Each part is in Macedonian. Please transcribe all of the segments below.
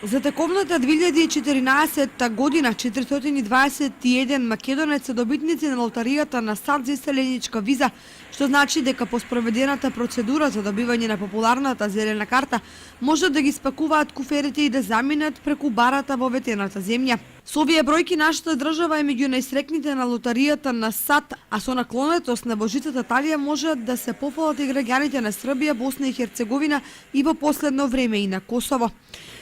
За тековната 2014 година 421 македонец се добитници на лотаријата на САД за иселеничка виза, што значи дека по спроведената процедура за добивање на популарната зелена карта може да ги спакуваат куферите и да заминат преку барата во ветената земја. Со овие бројки нашата држава е меѓу најсрекните на лотаријата на САД, а со наклонетост на божицата талија можат да се пофалат и граѓаните на Србија, Босна и Херцеговина и во последно време и на Косово.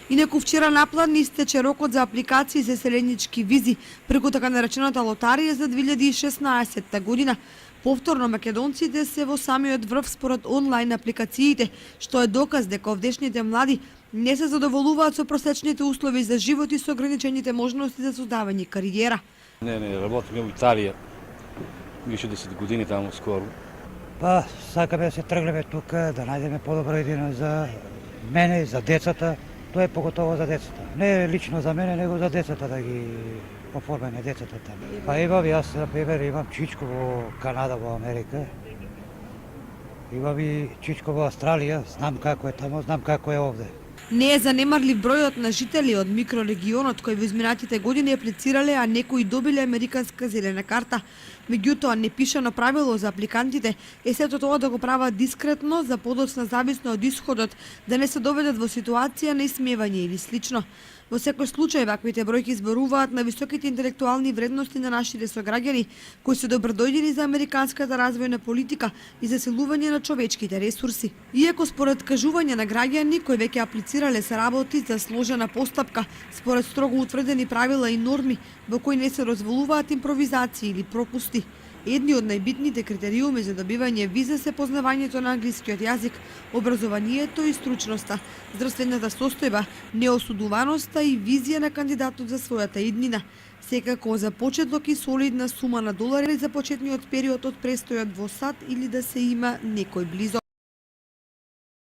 Инаку вчера наплан истече рокот за апликации за селенички визи преку така наречената лотарија за 2016 година. Повторно македонците се во самиот врв според онлайн апликациите, што е доказ дека овдешните млади не се задоволуваат со просечните услови за живот и со ограничените можности за создавање кариера. Не, работим во Италија. Више 10 години таму скоро. Па, сакаме да се тргнеме тука, да најдеме подобра идеја за мене, за децата. Тоа е поготово за децата. Не лично за мене, него за децата да ги оформиме децата таму. Па имам, јас, например, имам чичко во Канада, во Америка. Имам и чичко во Австралија, знам како е таму, знам како е овде. Не е занемарлив бројот на жители од микрорегионот кои во изминатите години аплицирале, а некои добиле американска зелена карта. Меѓутоа, непишано правило за апликантите е сето тоа да го прават дискретно, за подоцна зависно од исходот, да не се доведат во ситуација на исмевање или слично. Во секој случај, ваквите бројки зборуваат на високите интелектуални вредности на нашите сограѓани, кои се добродојдени за американската развојна политика и засилување на човечките ресурси. Иако според кажување на граѓани кои веќе аплицирале се работи за сложена постапка, според строго утврдени правила и норми, во кои не се дозволуваат импровизации или пропусти. Едни од најбитните критериуми за добивање виза се познавањето на англискиот јазик, образованието и стручноста, здравствената состојба, неосудуваноста и визија на кандидатот за својата иднина. Секако за почетлок и солидна сума на долари за почетниот период од престојот во САД или да се има некој близо.